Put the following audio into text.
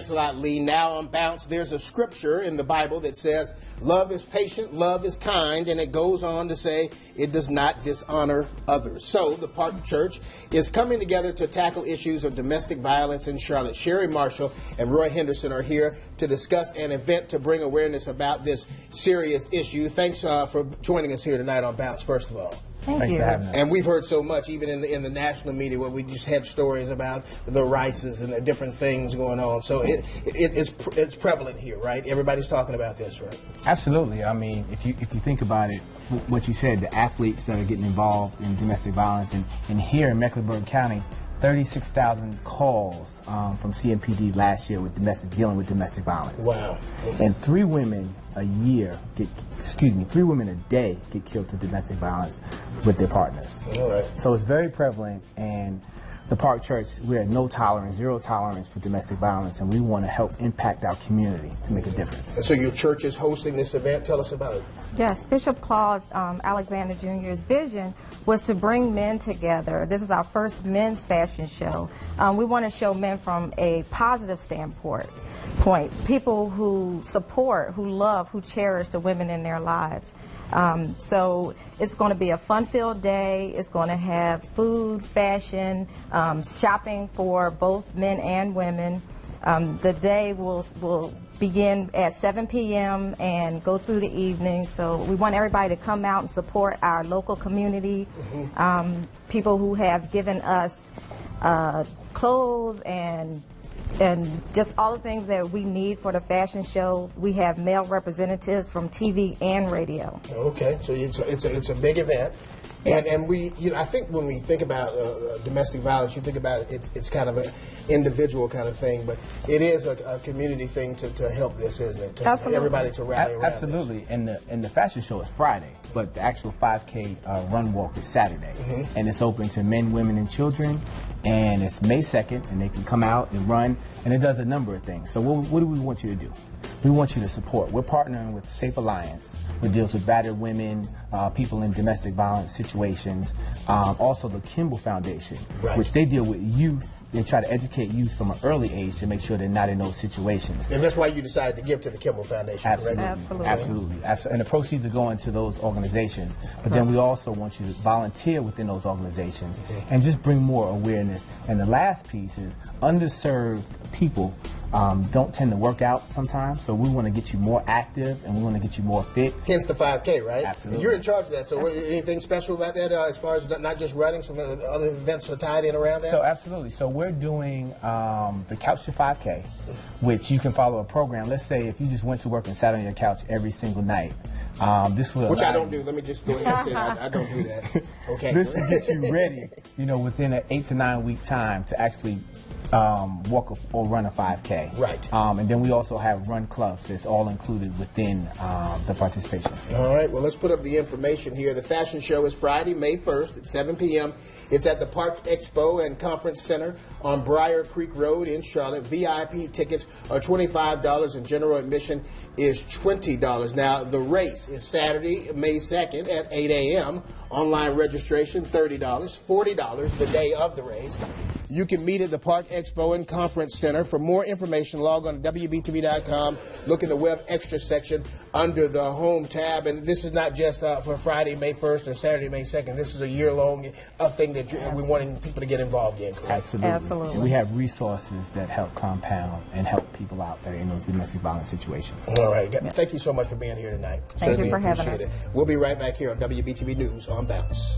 Thanks a lot, Lee. Now on Bounce, there's a scripture in the Bible that says, love is patient, love is kind, and it goes on to say it does not dishonor others. So the Park Church is coming together to tackle issues of domestic violence in Charlotte. Sherry Marshall and Roy Henderson are here to discuss an event to bring awareness about this serious issue. Thanks for joining us here tonight on Bounce, first of all. Thanks for having us. And we've heard so much, even in the national media, where we just had stories about the Rices and the different things going on. So it's prevalent here, right? Everybody's talking about this, right? Absolutely. I mean, if you think about it, what you said, the athletes that are getting involved in domestic violence, and here in Mecklenburg County, 36,000 calls from CMPD last year with dealing with domestic violence. Wow. And 3 women a day get killed to domestic violence with their partners. All right. So it's very prevalent, and the Park Church, we're at no tolerance, zero tolerance for domestic violence, and we want to help impact our community to make a difference. And so your church is hosting this event. Tell us about it. Yes, Bishop Claude Alexander Jr.'s vision was to bring men together. This is our first men's fashion show. We want to show men from a positive standpoint. People who support, who love, who cherish the women in their lives. So it's going to be a fun-filled day. It's going to have food, fashion, shopping for both men and women. The day will begin at 7 p.m. and go through the evening. So we want everybody to come out and support our local community. People who have given us clothes and just all the things that we need for the fashion show. We have male representatives from TV and radio. Okay, so it's a big event. And we, I think when we think about domestic violence, you think about it's kind of an individual kind of thing, but it is a community thing to help this, isn't it? To Absolutely. Everybody to rally around. Absolutely. This. And the fashion show is Friday, but the actual 5K run walk is Saturday. And it's open to men, women, and children. And it's May 2nd, and they can come out and run, and it does a number of things. So what do we want you to do? We want you to support. We're partnering with Safe Alliance, which deals with battered women, people in domestic violence situations. Also the Kimball Foundation, right, which they deal with youth. They try to educate youth from an early age to make sure they're not in those situations. And that's why you decided to give to the Kimball Foundation, Absolutely. correct? Absolutely. Absolutely. And the proceeds are going to those organizations. But then we also want you to volunteer within those organizations and just bring more awareness. And the last piece is underserved people don't tend to work out sometimes. So we want to get you more active and we want to get you more fit. Hence the 5K, right? Absolutely. You're in charge of that. So anything special about that as far as not just running, some other events are tied in around that? So absolutely. So we're doing the Couch to 5K, which you can follow a program. Let's say if you just went to work and sat on your couch every single night. This will Which I don't do. Let me just go ahead and say I don't do that. Okay. This will get you ready, within an 8 to 9 week time to actually walk or run a 5K. Right. And then we also have run clubs. It's all included within the participation. All right. Well, let's put up the information here. The fashion show is Friday, May 1st at 7 p.m. It's at the Park Expo and Conference Center on Briar Creek Road in Charlotte. VIP tickets are $25 and general admission is $20. Now, the race is Saturday, May 2nd at 8 a.m. Online registration, $30, $40 the day of the race. You can meet at the Park Expo and Conference Center. For more information, log on to WBTV.com. Look in the Web Extra section under the Home tab. And this is not just for Friday, May 1st or Saturday, May 2nd. This is a year-long thing that we're wanting people to get involved in, correct? Absolutely. Absolutely. And we have resources that help compound and help people out there in those domestic violence situations. All right. Thank you so much for being here tonight. Thank you for having us. We'll be right back here on WBTV News on Bounce.